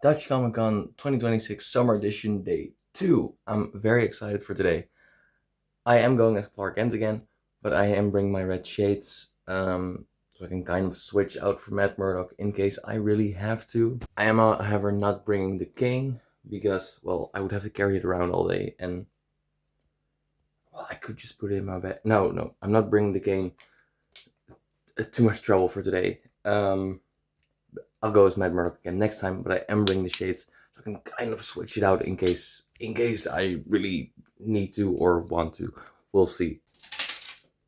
Dutch Comic Con 2026 Summer Edition Day 2. I'm very excited for today. I am going as Clark Kent again, but I am bringing my red shades so I can kind of switch out for Matt Murdock in case I really have to. I am, however, not bringing the cane because, well, I would have to carry it around all day and, well, I could just put it in my bag. No, I'm not bringing the cane. Too much trouble for today. I'll go as Matt Murdock again next time, but I am bringing the shades so I can kind of switch it out in case I really need to or want to. We'll see.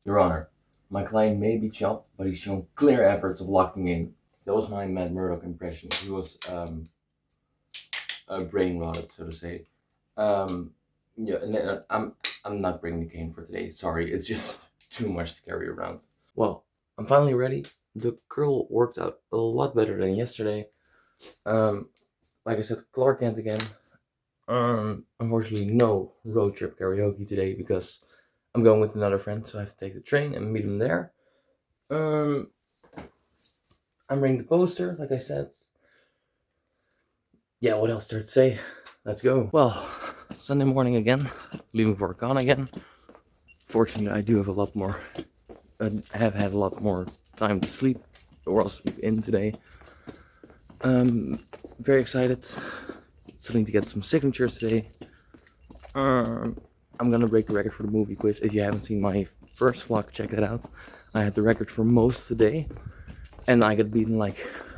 Your Honor, my client may be chopped, but he's shown clear efforts of locking in. That was my Matt Murdock impression. He was brain rotted, so to say. Yeah, and I'm not bringing the cane for today. Sorry, it's just too much to carry around. Well, I'm finally ready. The curl worked out a lot better than yesterday. Like I said, Clark Kent again. Unfortunately, no road trip karaoke today because I'm going with another friend, so I have to take the train and meet him there. I'm bringing the poster, like I said. Yeah, what else there to say? Let's go. Well, Sunday morning again, leaving for a con again. Fortunately, I do have a lot more. Have had a lot more time to sleep, or I'll sleep in today. Very excited. Starting to get some signatures today. I'm gonna break the record for the movie quiz. If you haven't seen my first vlog, check that out. I had the record for most of the day, and I got beaten like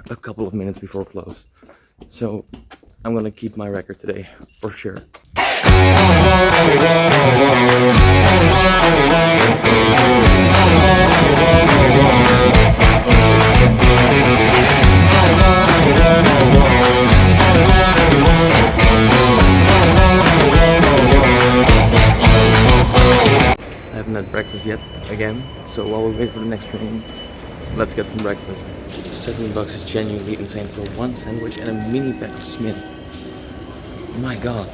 a couple of minutes before close. So I'm gonna keep my record today for sure. I haven't had breakfast yet, again, so while we wait for the next train, let's get some breakfast. $70 is genuinely insane for one sandwich and a mini pack of Smith. My god.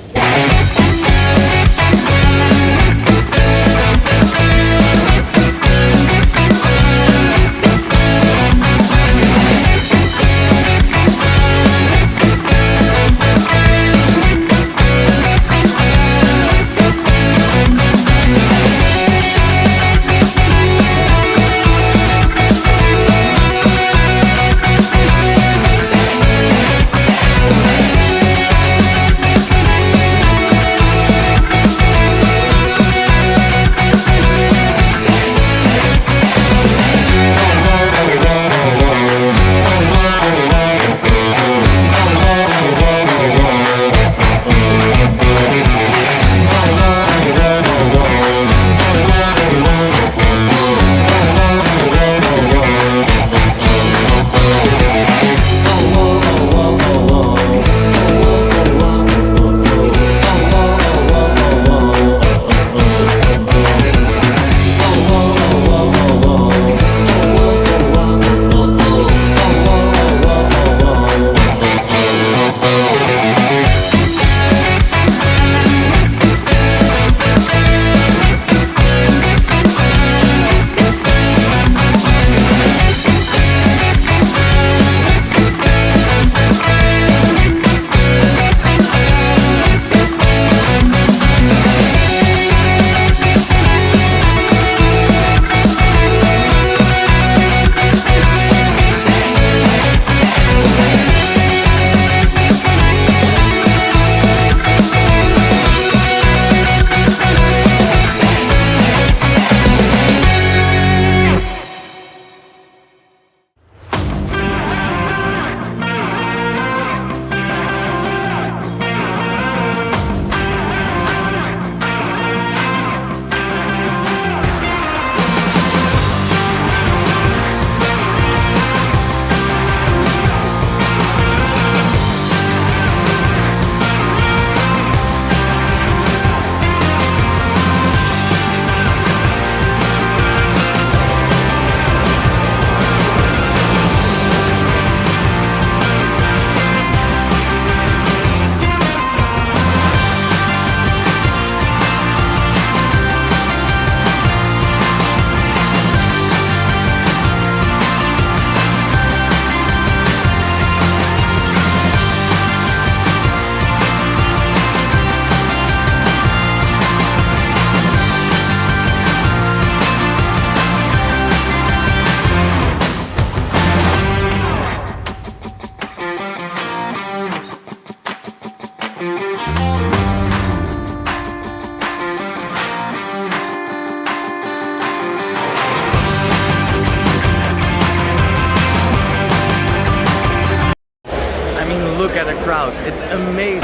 the crowd. It's amazing.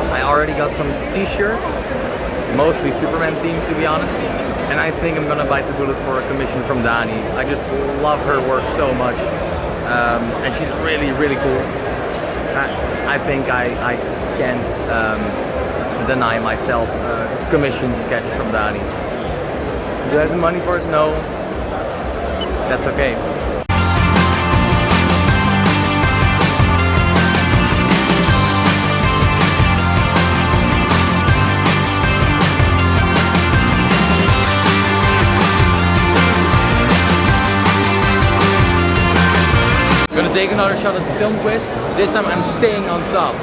I already got some t-shirts, mostly Superman themed to be honest, and I think I'm gonna bite the bullet for a commission from Dani. I just love her work so much, and she's really, really cool. I think I can't deny myself a commission sketch from Dani. Do I have the money for it? No. That's okay. I'm gonna take another shot at the film quiz. This time I'm staying on top.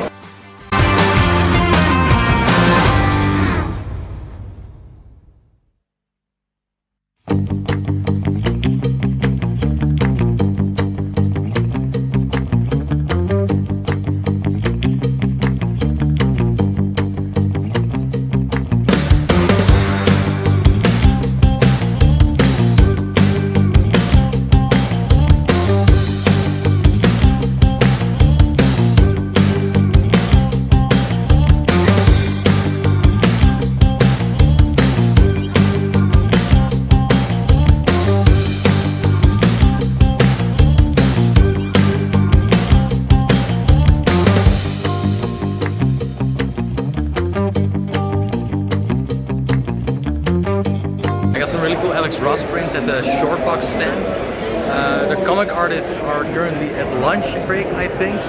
Alex Ross prints at the Shortbox stand. The comic artists are currently at lunch break, I think.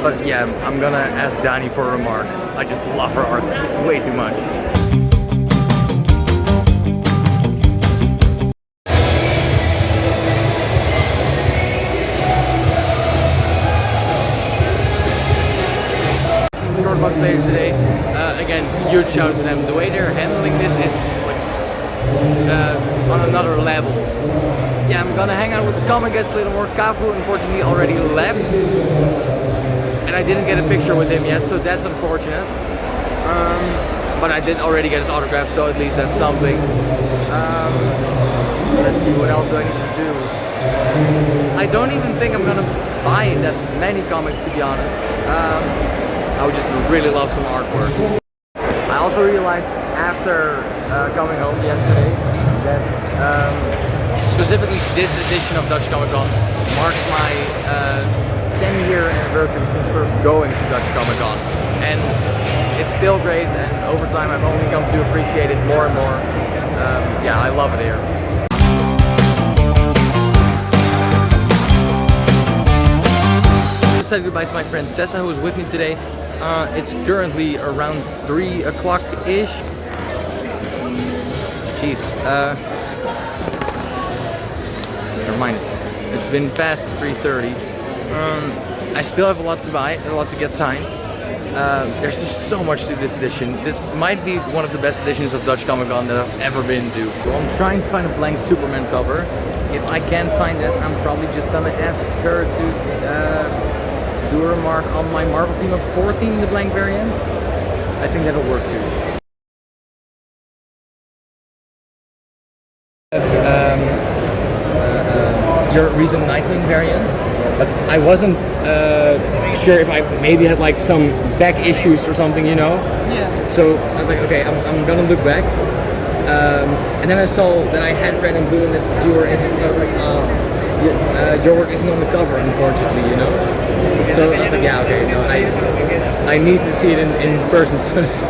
But yeah, I'm gonna ask Dani for a remark. I just love her art way too much. Shortbox players today. Again, huge shout out to them. The way they're handling this is on another level. Yeah, I'm gonna hang out with the comic guest a little more. Kafu unfortunately already left, and I didn't get a picture with him yet, so that's unfortunate. But I did already get his autograph, so at least that's something. Let's see, what else do I need to do? I don't even think I'm gonna buy that many comics, to be honest. I would just really love some artwork. I also realized after coming home yesterday that specifically this edition of Dutch Comic Con marks my 10-year anniversary since first going to Dutch Comic Con, and it's still great, and over time I've only come to appreciate it more and more. Yeah, I love it here. I said goodbye to my friend Tessa, who was with me today. It's currently around 3 o'clock-ish. Jeez. Never mind. It's been past 3:30. I still have a lot to buy, a lot to get signed. There's just so much to this edition. This might be one of the best editions of Dutch Comic Con that I've ever been to. So I'm trying to find a blank Superman cover. If I can't find it, I'm probably just gonna ask her to do a remark on my Marvel Team Up 14, the blank variant. I think that'll work too. Your recent Nightwing variant, but I wasn't sure if I maybe had like some back issues or something, you know? Yeah. So I was like, okay, I'm gonna look back. And then I saw that I had red and blue and that you were in it, and I was like, oh, your work isn't on the cover, unfortunately, you know? So I was like, yeah, okay, no, I need to see it in person, so to say.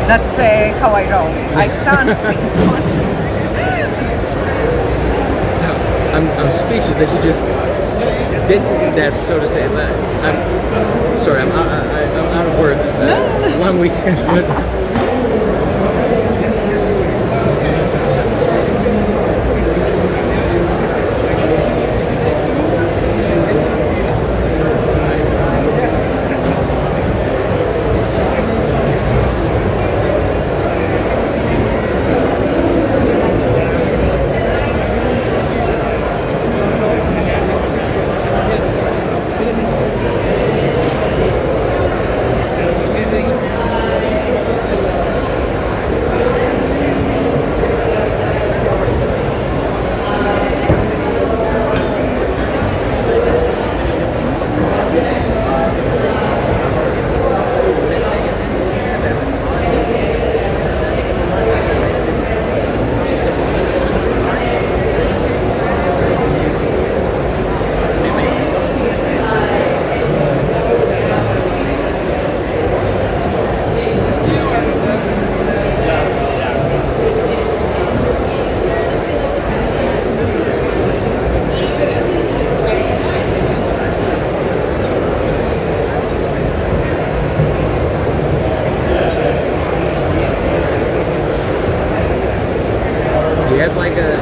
That's how I roll. I stand. I'm speechless that you just did that, so to say. I'm sorry, I'm out of words. It's one weekend. Do you have like a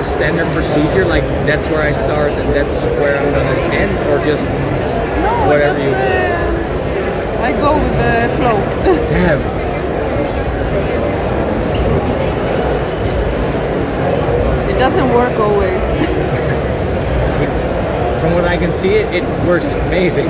standard procedure, like that's where I start and that's where I'm gonna end, or just No, whatever just, you? I go with the flow. Damn. It doesn't work always. From what I can see, it works amazing.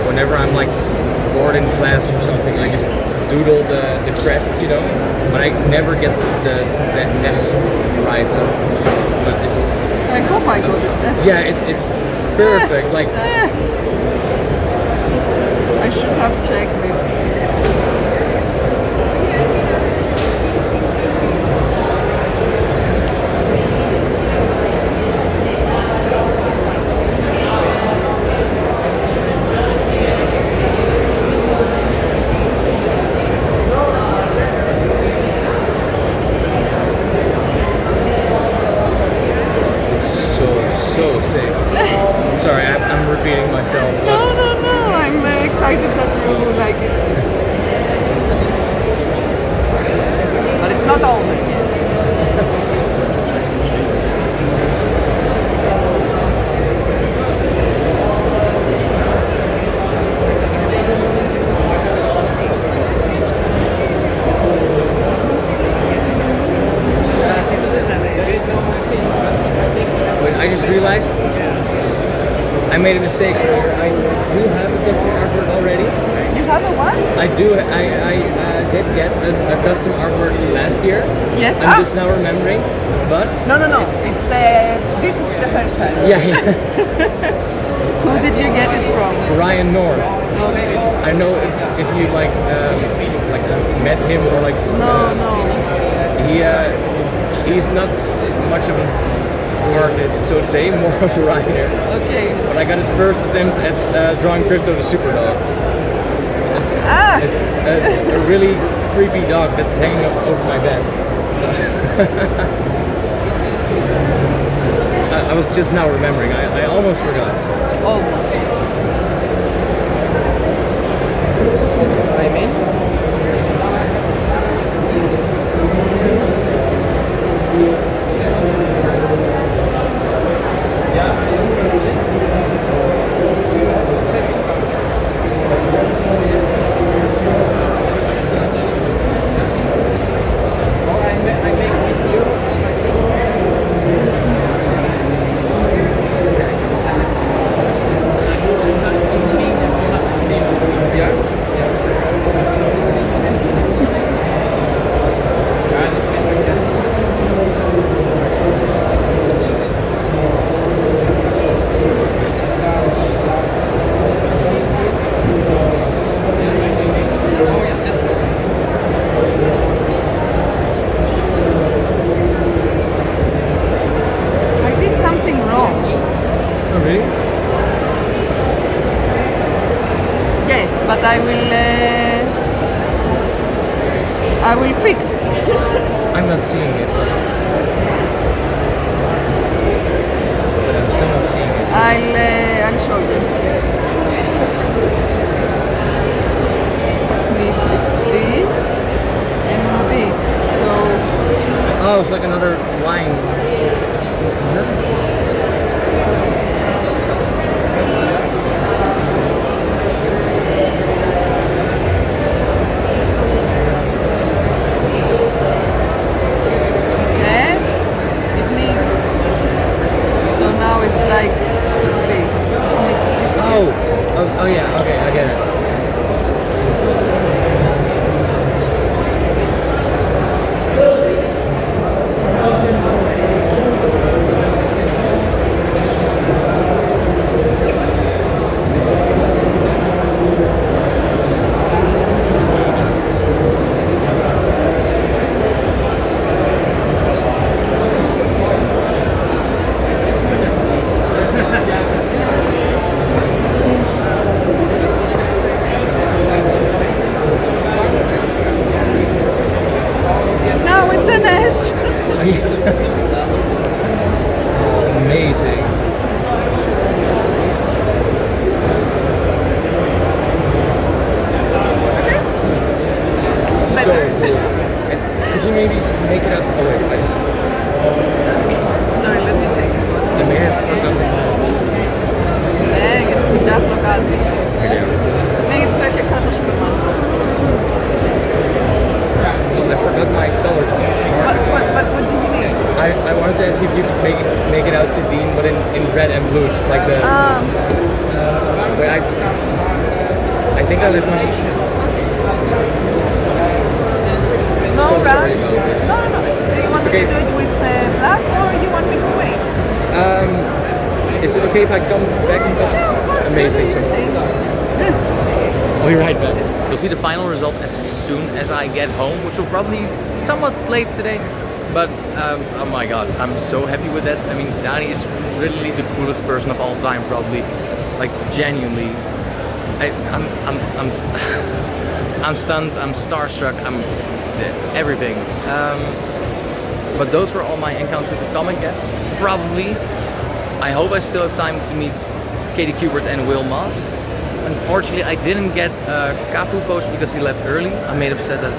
Whenever I'm like bored in class or something, I just doodle the crest, you know, but I never get that S right. But I hope I got it. yeah, it's perfect. Like I should have checked it. so sick. Sorry, I'm repeating myself. No, I'm excited that you like it. but it's not over yet. Wait, I just realized I made a mistake earlier. I do have a custom artwork already. You have a what? I do. I did get a custom artwork last year. Yes. I'm just now remembering, but No. It's this is the first time. yeah. Who did you get it from? Ryan North. No. I know if you like met him or like No. he's not much of an artist, so to say, more of a writer. Okay. But I got his first attempt at drawing Crypto the Superdog. Ah. It's a really creepy dog that's hanging up over my bed. So I was just now remembering. I almost forgot. Almost. I'm in. I did something wrong. Oh really? Yes, but I will fix it. I'm not seeing it. I'm still not seeing it. I'll show you. It's this and this. So Oh, it's like another line. and it needs. So now it's like this. Needs this. Oh yeah, okay, I get it. Now it's an S. Amazing. So Better. cool. And could you maybe make it up? Oh wait, Sorry, let me take it. I may have forgotten. Γιατί δουλειά αυτό κάνει. Ναι, γιατί το έφτιαξα το Superman. Because I forgot my color marker. What do you need? I wanted to ask you if you could make it out to Dean, but in red and blue, just like the. Wait, I think I left my. No So sorry rush. about this. No. Do you want me okay. to do it with black or you want me to wait? Is it okay if I come back and go? Amazing. So I'll be right back. You'll see the final result as soon as I get home, which will probably be somewhat late today. But oh my god, I'm so happy with that. I mean, Dani is really the coolest person of all time, probably. Like genuinely, I'm stunned. I'm starstruck. I'm everything. But those were all my encounters with the comic guests. Probably. I hope I still have time to meet Katie Kubert and Will Moss. Unfortunately, I didn't get a Cafu post because he left early. I may have said that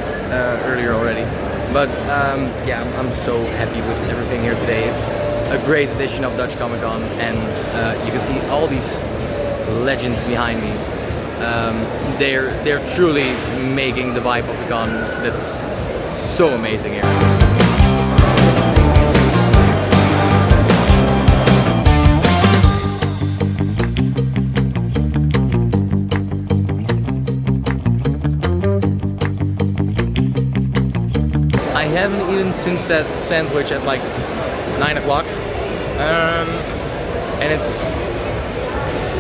earlier already. But yeah, I'm so happy with everything here today. It's a great edition of Dutch Comic Con, and you can see all these legends behind me. They're truly making the vibe of the con that's so amazing here. I haven't eaten since that sandwich at like 9 o'clock, and it's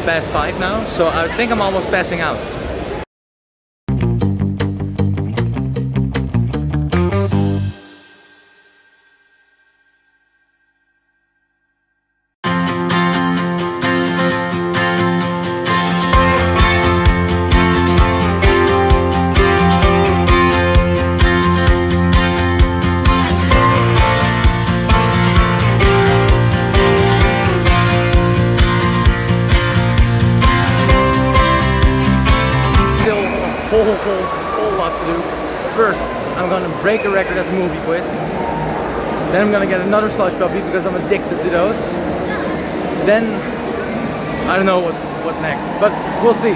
past 5 now, so I think I'm almost passing out. Whole lot to do. First, I'm gonna break a record at the movie quiz. Then I'm gonna get another slush puppy because I'm addicted to those. Then I don't know what next, but we'll see.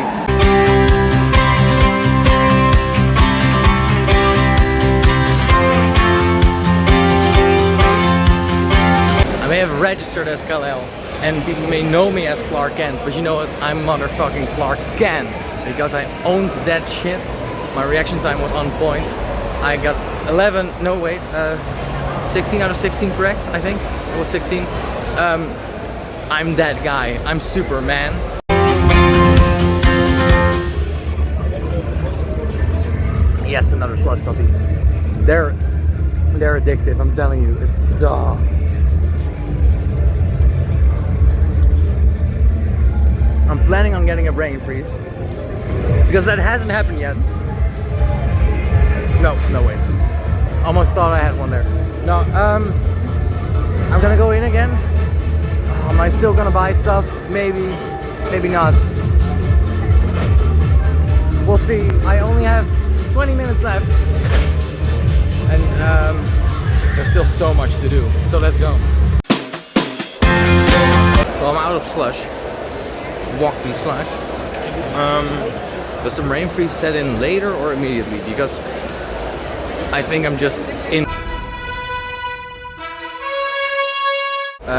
I may have registered as Kal-El, and people may know me as Clark Kent, but you know what? I'm motherfucking Clark Kent. Because I owned that shit. My reaction time was on point. I got 16 out of 16 correct, I think. It was 16. I'm that guy. I'm Superman. Yes, another slush puppy. They're addictive, I'm telling you. It's I'm planning on getting a brain freeze. Because that hasn't happened yet. No way. Almost thought I had one there. No, I'm gonna go in again. Am I still gonna buy stuff? Maybe not. We'll see. I only have 20 minutes left. And there's still so much to do. So let's go. Well, I'm out of slush. Walking slush. Does some rain freeze set in later or immediately? Because I think I'm just in.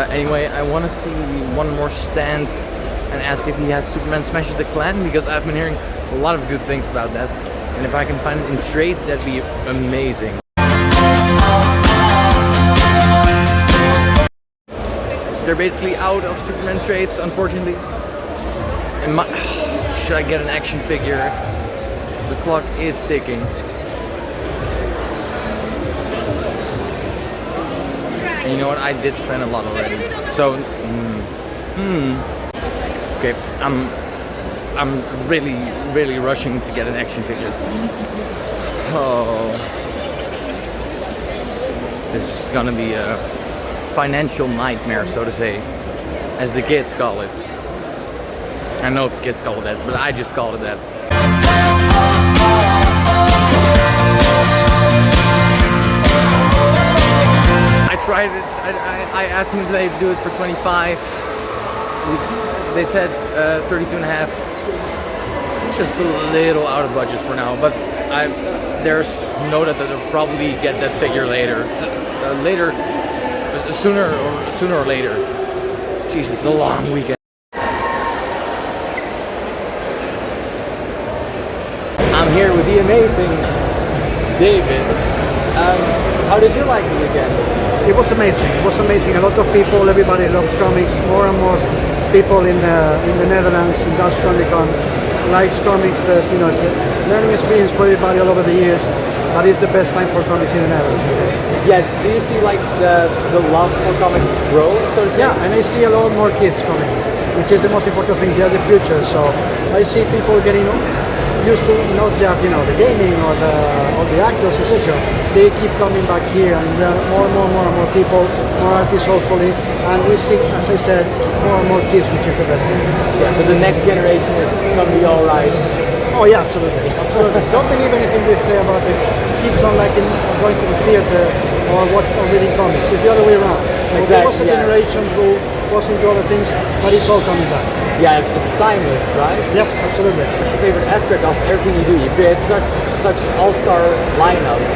Anyway, I want to see one more stand and ask if he has Superman Smashes the Klan, because I've been hearing a lot of good things about that. And if I can find it in trade, that'd be amazing. They're basically out of Superman trades, unfortunately. And should I get an action figure? The clock is ticking. And you know what? I did spend a lot already. So, okay, I'm really rushing to get an action figure. Oh, this is gonna be a financial nightmare, so to say, as the kids call it. I don't know if the kids call it that, but I just called it that. I tried it. I asked them if they'd do it for 25. They said 32 and a half. Just a little out of budget for now, but there's no doubt that they'll probably get that figure later. Sooner or later. Jeez, it's a long weekend. I'm here with the amazing David. How did you like the weekend? It was amazing. It was amazing. A lot of people, everybody loves comics. More and more people in the Netherlands, in Dutch Comic Con, likes comics. It's a learning experience for everybody all over the years. But it's the best time for comics in the Netherlands. Yeah. Do you see like the love for comics grow? So to say? Yeah, and I see a lot more kids coming, which is the most important thing. They're the future. So I see people getting used to not just the gaming or the actors, etc. They keep coming back here, and more and more people, more artists hopefully, and we see, as I said, more and more kids, which is the best thing. Yeah. So the next generation is gonna be all right. Oh Oh yeah, absolutely, absolutely. Don't believe anything they say about the kids not liking going to the theater or reading comics. It's the other way around. Well, there was a generation who was into other things, but it's all coming back. Yeah, it's timeless, right? Yes, absolutely. What's your favorite aspect of everything you do? You create such all-star lineups.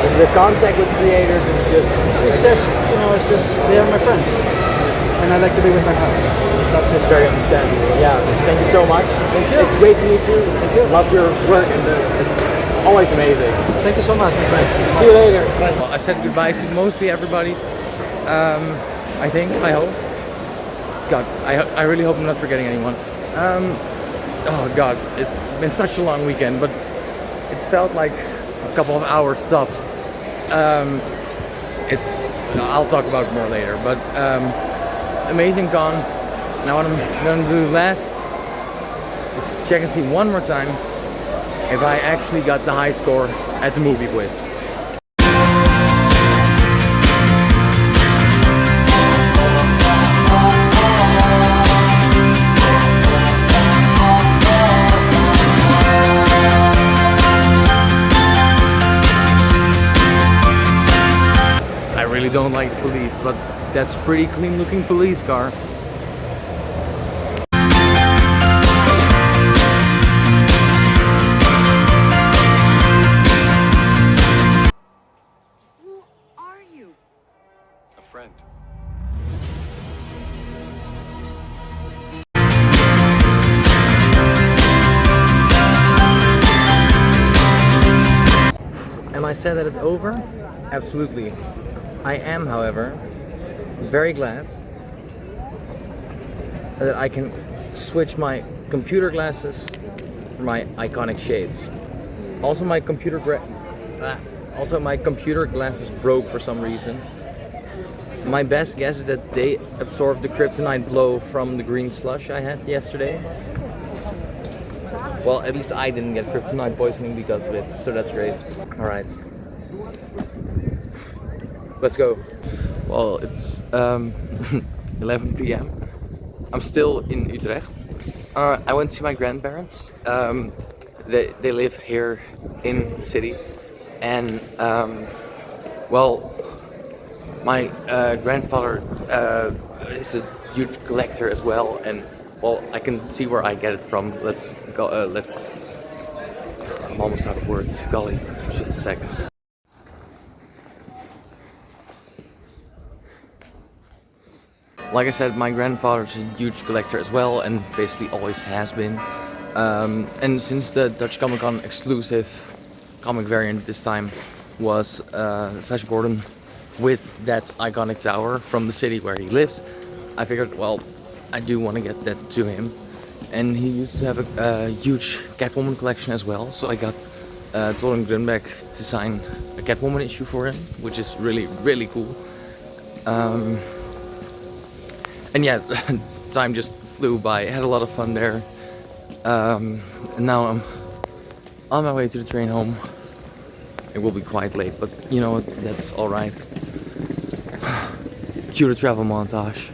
Is the contact with creators is just It's just, it's just they are my friends, and I like to be with my friends. That's just very understandable. Yeah, thank you so much. Thank you. It's great to meet you. Thank you. Love your work, and it's always amazing. Thank you so much, my friend. See you later. Bye. Well, I said goodbye to mostly everybody. I think, I hope. God, I really hope I'm not forgetting anyone. Oh God, it's been such a long weekend, but it's felt like a couple of hours tops. I'll talk about it more later, but amazing con. Now what I'm gonna do last is check and see one more time if I actually got the high score at the movie quiz. I really don't like police, but that's a pretty clean looking police car. Who are you? A friend. Am I sad that it's over? Absolutely. I am, however, very glad that I can switch my computer glasses for my iconic shades. Also, my computer glasses broke for some reason. My best guess is that they absorbed the kryptonite blow from the green slush I had yesterday. Well, at least I didn't get kryptonite poisoning because of it, so that's great. Alright. Let's go. Well, it's 11 p.m. I'm still in Utrecht. I went to see my grandparents. They live here in the city. And, well, my grandfather is a huge collector as well. And, well, I can see where I get it from. Let's go, I'm almost out of words. Golly, just a second. Like I said, my grandfather's a huge collector as well, and basically always has been. And since the Dutch Comic Con exclusive comic variant this time was Flash Gordon with that iconic tower from the city where he lives, I figured, well, I do want to get that to him. And he used to have a huge Catwoman collection as well, so I got Torun Grunbeck to sign a Catwoman issue for him, which is really, really cool. And yeah, time just flew by. I had a lot of fun there. And now I'm on my way to the train home. It will be quite late, but you know what? That's alright. Cue the travel montage.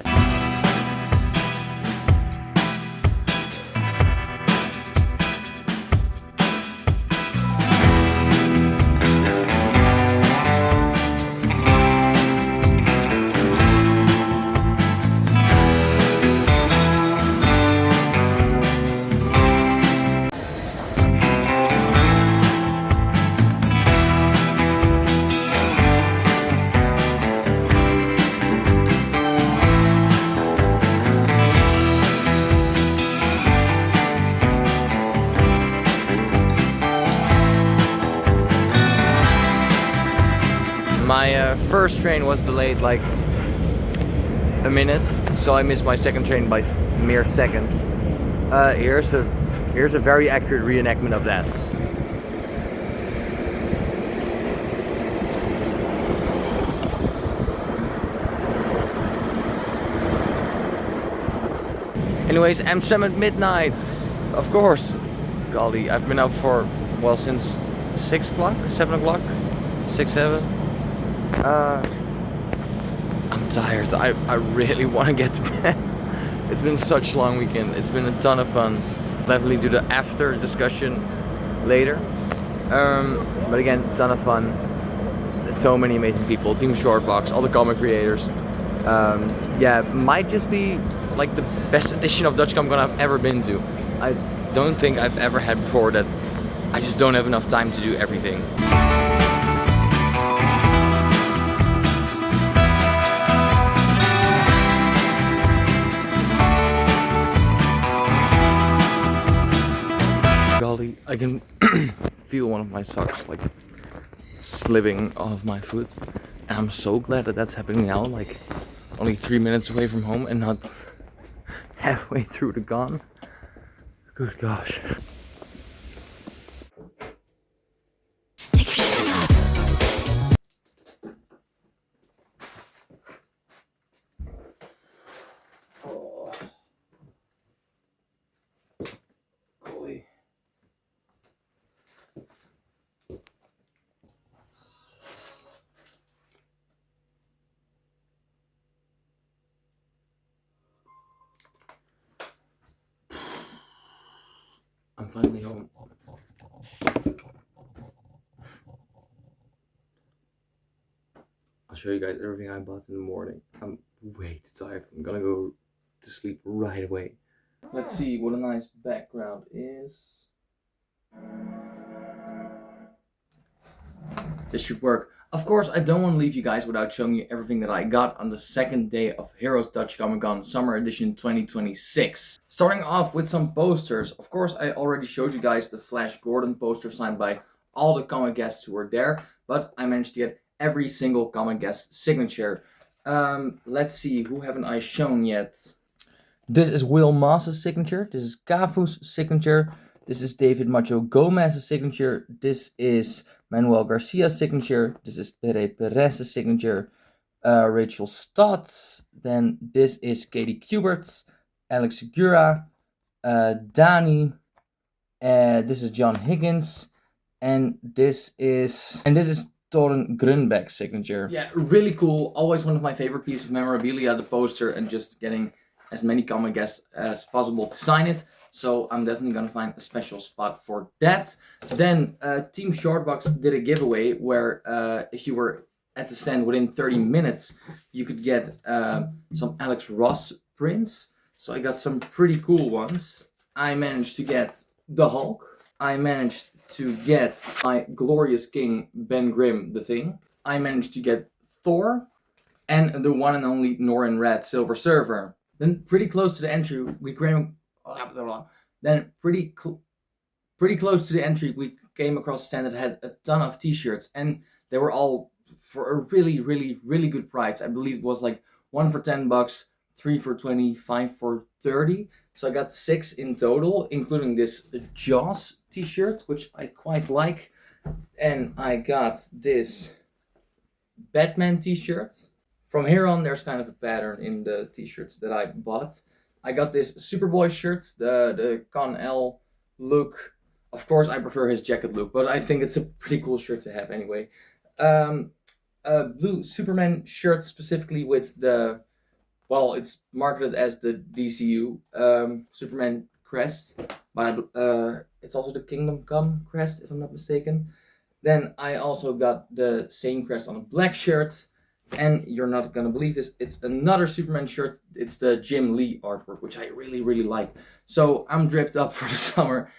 My first train was delayed like a minute, so I missed my second train by mere seconds. Here's a very accurate reenactment of that. Anyways, Amsterdam at midnight, of course. Golly, I've been up for, well, since 6 o'clock, 7 o'clock, 6, 7. I'm tired. I really want to get to bed. It's been such a long weekend. It's been a ton of fun. definitely do the after discussion later. But again, ton of fun. So many amazing people. Team Shortbox, all the comic creators. Yeah, might just be like the best edition of Dutch Comic Con I've ever been to. I don't think I've ever had before that. I just don't have enough time to do everything. Golly, I can feel one of my socks like slipping off my foot. And I'm so glad that that's happening now, like only 3 minutes away from home and not halfway through the con. Good gosh. Take your shoes off. Oh. Golly. I'm finally home. I'll show you guys everything I bought in the morning. I'm way too tired. I'm gonna go to sleep right away. Let's see what a nice background is. This should work. Of course, I don't want to leave you guys without showing you everything that I got on the second day of Heroes Dutch Comic Con Summer Edition 2026. Starting off with some posters. Of course, I already showed you guys the Flash Gordon poster signed by all the comic guests who were there, but I managed to get every single comic guest signature. Let's see, who haven't I shown yet? This is Will Moss's signature. This is Cafu's signature. This is David Macho Gomez's signature. This is Manuel Garcia's signature. This is Pere Perez's signature. Rachel Stott's. Then this is Katie Kubert's. Alex Segura. Dani. This is John Higgins. And this is Toren Grunbeck's signature. Yeah, really cool. Always one of my favorite pieces of memorabilia, the poster, and just getting as many comic guests as possible to sign it. So I'm definitely gonna find a special spot for that. Then Team Shortbox did a giveaway where if you were at the stand within 30 minutes, you could get some Alex Ross prints. So I got some pretty cool ones. I managed to get the Hulk. I managed to get my Glorious King Ben Grimm, the Thing. I managed to get Thor and the one and only Norrin Red Silver Surfer. Then pretty close to the entry, we came. Then pretty close to the entry, we came across a stand that had a ton of T-shirts, and they were all for a really, really, really good price. I believe it was like 1 for $10, 3 for 20, 5 for 30. So I got 6 in total, including this Jaws T-shirt, which I quite like, and I got this Batman T-shirt. From here on, there's kind of a pattern in the T-shirts that I bought. I got this Superboy shirt, the Con-El look. Of course, I prefer his jacket look, but I think it's a pretty cool shirt to have anyway. A blue Superman shirt specifically with the, well, it's marketed as the DCU Superman crest, but it's also the Kingdom Come crest, if I'm not mistaken. Then I also got the same crest on a black shirt. And you're not gonna believe this, it's another Superman shirt. It's the Jim Lee artwork, which I really, really like. So I'm dripped up for the summer.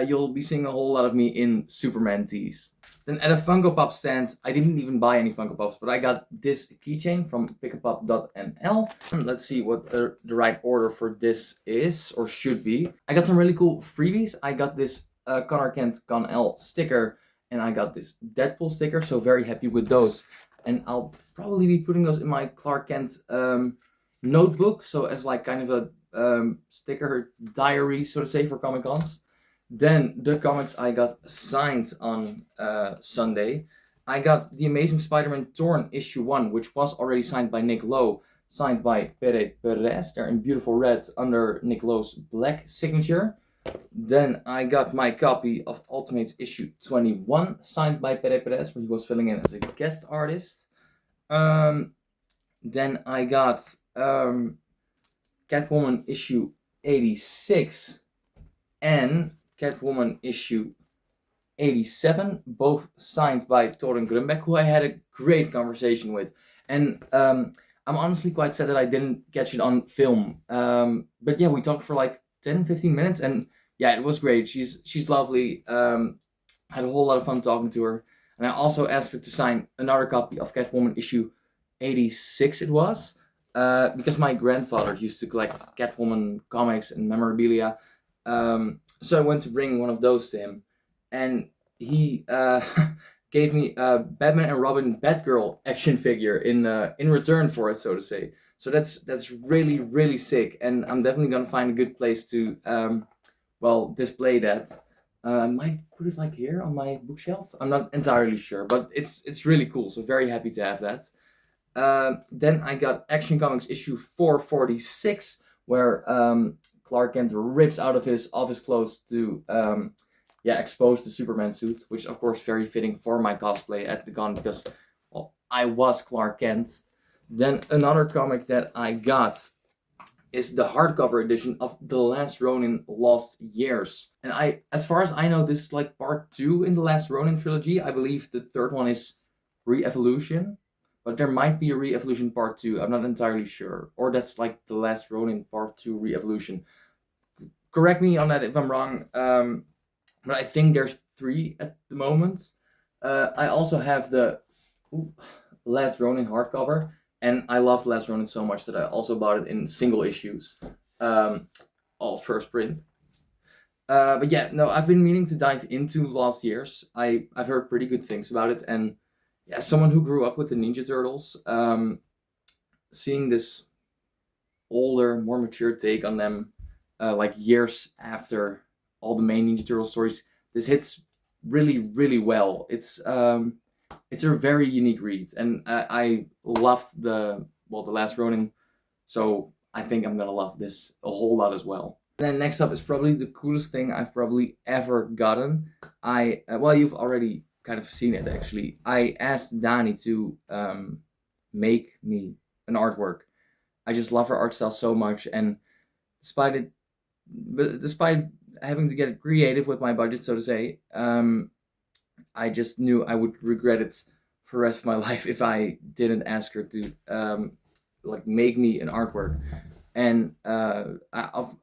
You'll be seeing a whole lot of me in Superman tees. Then at a Funko Pop stand, I didn't even buy any Funko Pops, but I got this keychain from pickapop.nl. Let's see what the right order for this is, or should be. I got some really cool freebies. I got this Connor Kent Con-El sticker, and I got this Deadpool sticker, so very happy with those. And I'll probably be putting those in my Clark Kent notebook, so as like kind of a sticker diary, so to say, for Comic Cons. Then the comics I got signed on Sunday. I got The Amazing Spider-Man Torn issue 1, which was already signed by Nick Lowe, signed by Pere Perez. They're in beautiful red under Nick Lowe's black signature. Then I got my copy of Ultimates issue 21, signed by Pere Perez, where he was filling in as a guest artist. Then I got Catwoman issue 86, and Catwoman issue 87, both signed by Torun Grunbeck, who I had a great conversation with. And I'm honestly quite sad that I didn't catch it on film. But yeah, we talked for like 10-15 minutes, and yeah, it was great. She's lovely. Had a whole lot of fun talking to her. And I also asked her to sign another copy of Catwoman issue 86, it was. Because my grandfather used to collect Catwoman comics and memorabilia. So I went to bring one of those to him. And he gave me a Batman and Robin Batgirl action figure in return for it, so to say. So that's really, really sick. And I'm definitely going to find a good place to, display that. I might put it like here on my bookshelf. I'm not entirely sure, but it's really cool. So very happy to have that. Then I got Action Comics issue 446, where Clark Kent rips out of his office clothes to expose the Superman suit, which of course very fitting for my cosplay at the con because I was Clark Kent. Then another comic that I got is the hardcover edition of The Last Ronin Lost Years. And as far as I know, this is like part 2 in the Last Ronin trilogy. I believe the third one is Re-Evolution, but there might be a Re-Evolution part 2. I'm not entirely sure. Or that's like The Last Ronin part 2 Re-Evolution. Correct me on that if I'm wrong. But I think there's 3 at the moment. I also have the Last Ronin hardcover. And I love Last Ronin so much that I also bought it in single issues, all first print. But yeah, no, I've been meaning to dive into Lost Years. I've heard pretty good things about it, and yeah, someone who grew up with the Ninja Turtles, seeing this older, more mature take on them, like years after all the main Ninja Turtle stories, this hits really, really well. It's a very unique read, and I loved the Last Ronin, so I think I'm gonna love this a whole lot as well. And then next up is probably the coolest thing I've probably ever gotten. You've already kind of seen it actually. I asked Dani to make me an artwork. I just love her art style so much, and despite having to get creative with my budget, so to say, I just knew I would regret it for the rest of my life if I didn't ask her to make me an artwork. And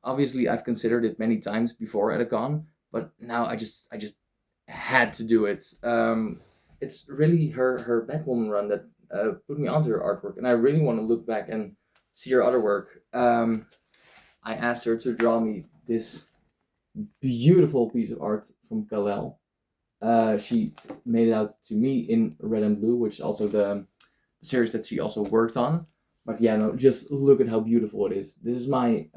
obviously I've considered it many times before at a con, but now I just had to do it. It's really her Batwoman run that put me onto her artwork, and I really want to look back and see her other work. I asked her to draw me this beautiful piece of art from Kal-El. She made it out to me in Red and Blue, which is also the series that she also worked on. But yeah, no, just look at how beautiful it is. This is my,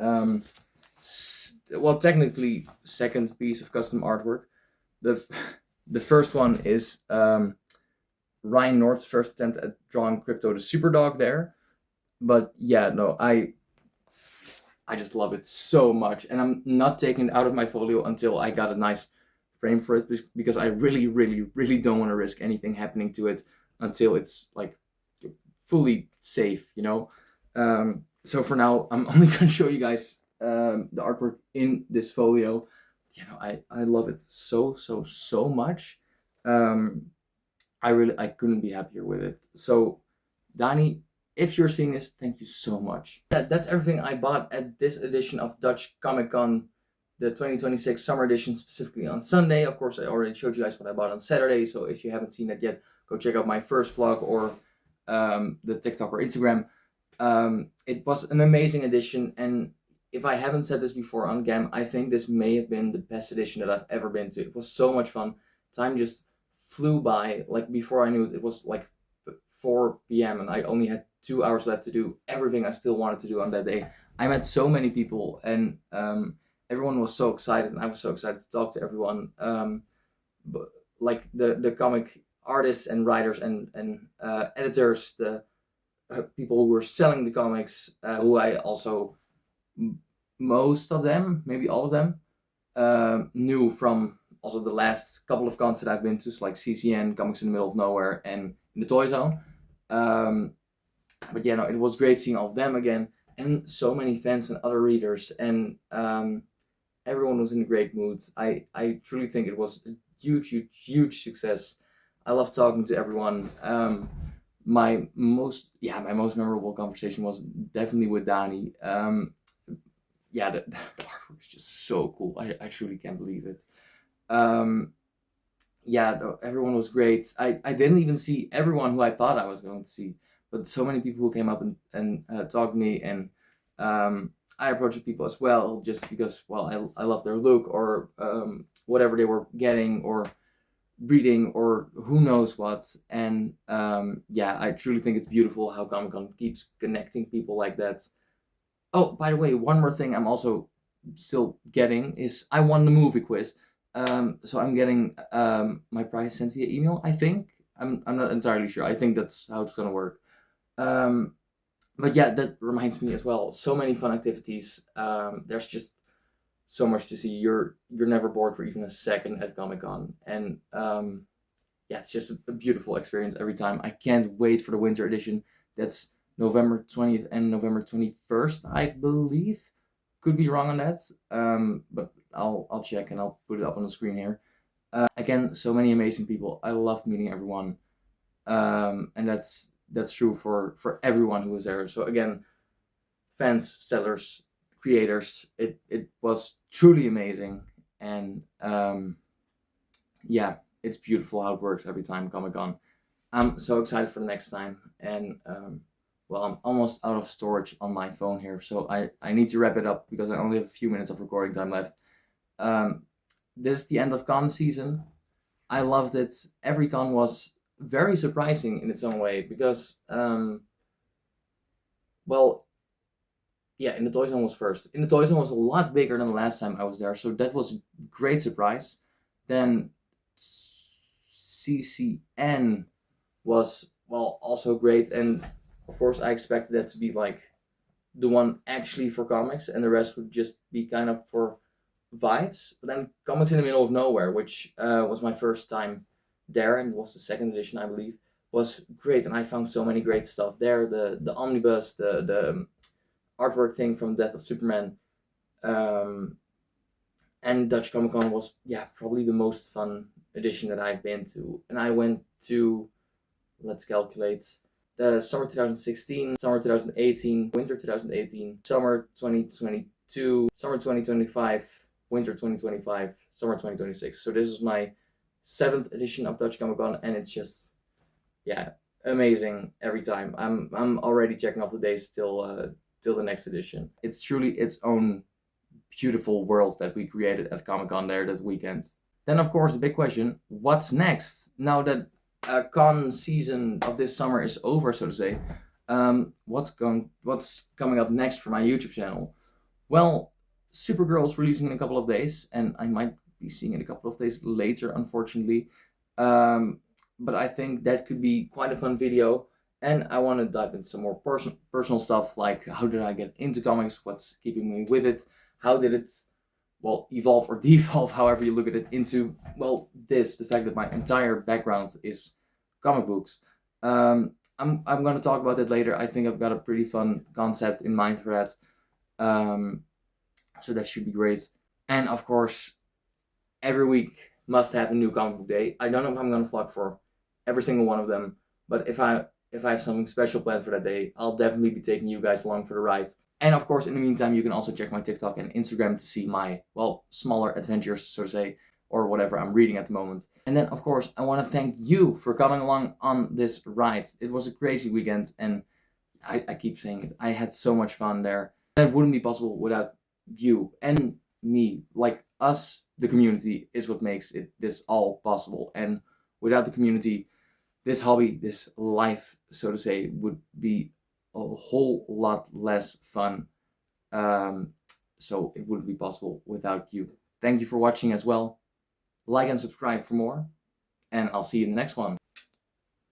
technically second piece of custom artwork. The first one is Ryan North's first attempt at drawing Crypto the Superdog there. But yeah, no, I just love it so much. And I'm not taking it out of my folio until I got a nice frame for it, because I really, really, really don't want to risk anything happening to it until it's like fully safe, you know. So for now, I'm only going to show you guys the artwork in this folio. You know, I love it so much. I couldn't be happier with it. So Dani, if you're seeing this, thank you so much. That's everything I bought at this edition of Dutch Comic Con, the 2026 summer edition, specifically on Sunday. Of course, I already showed you guys what I bought on Saturday, so if you haven't seen that yet, go check out my first vlog or the TikTok or Instagram. It was an amazing edition, and if I haven't said this before on GAM, I think this may have been the best edition that I've ever been to. It was so much fun. Time just flew by. Like, before I knew it, it was like 4 p.m. and I only had 2 hours left to do everything I still wanted to do on that day. I met so many people, and everyone was so excited, and I was so excited to talk to everyone. But like the comic artists and writers and editors, the people who were selling the comics, who I also, most of them, maybe all of them, knew from also the last couple of cons that I've been to, so like CCN, Comics in the Middle of Nowhere, and in the Toy Zone. But yeah, no, it was great seeing all of them again, and so many fans and other readers, and Everyone was in great moods. I truly think it was a huge success. I love talking to everyone. My most memorable conversation was definitely with Dani. The artwork is just so cool. I truly can't believe it. Everyone was great. I didn't even see everyone who I thought I was going to see, but so many people who came up and talked to me, and I approached people as well just because, well, I love their look, or whatever they were getting or reading, or who knows what. And I truly think it's beautiful how Comic-Con keeps connecting people like that. Oh, by the way, one more thing I'm also still getting is I won the movie quiz. So I'm getting my prize sent via email, I think. I'm not entirely sure. I think that's how it's gonna work. But yeah, that reminds me as well. So many fun activities. There's just so much to see. You're never bored for even a second at Comic-Con, and it's just a beautiful experience every time. I can't wait for the winter edition. That's November 20th and November 21st, I believe. Could be wrong on that, but I'll check and I'll put it up on the screen here. Again, so many amazing people. I love meeting everyone, and that's true for everyone who was there. So again, fans, sellers, creators, it was truly amazing, and it's beautiful how it works every time Comic-Con. I'm so excited for the next time, and I'm almost out of storage on my phone here, so I need to wrap it up because I only have a few minutes of recording time left. This is the end of con season. I loved it. Every con was very surprising in its own way because, in the Toy Zone was first. In the Toy Zone was a lot bigger than the last time I was there, so that was a great surprise. Then CCN was, also great, and of course I expected that to be like the one actually for comics, and the rest would just be kind of for vibes. But then Comics in the Middle of Nowhere, which was my first time there, and was the second edition, I believe, was great, and I found so many great stuff there. The omnibus, the artwork thing from Death of Superman, and Dutch Comic Con was probably the most fun edition that I've been to. And I went to, let's calculate, the summer 2016, summer 2018, winter 2018, summer 2022, summer 2025, winter 2025, summer 2026. So this is my 7th edition of Dutch Comic Con, and it's just amazing every time. I'm already checking off the days till the next edition. It's truly its own beautiful world that we created at Comic Con there that weekend. Then of course the big question: what's next? Now that con season of this summer is over, so to say, what's coming up next for my YouTube channel? Well, Supergirl is releasing in a couple of days, and I might be seeing it a couple of days later, unfortunately. But I think that could be quite a fun video, and I want to dive into some more personal stuff, like how did I get into comics, what's keeping me with it, how did it evolve or devolve, however you look at it, into the fact that my entire background is comic books. I'm going to talk about that later. I think I've got a pretty fun concept in mind for that, so that should be great. And of course, every week must have a new comic book day. I don't know if I'm going to vlog for every single one of them, but if I have something special planned for that day, I'll definitely be taking you guys along for the ride. And of course, in the meantime, you can also check my TikTok and Instagram to see my, smaller adventures, so to say, or whatever I'm reading at the moment. And then, of course, I want to thank you for coming along on this ride. It was a crazy weekend, and I keep saying it. I had so much fun there. That wouldn't be possible without you and me. Like us, the community is what makes this all possible. And without the community, this hobby, this life, so to say, would be a whole lot less fun. So it wouldn't be possible without you. Thank you for watching as well. Like and subscribe for more, and I'll see you in the next one.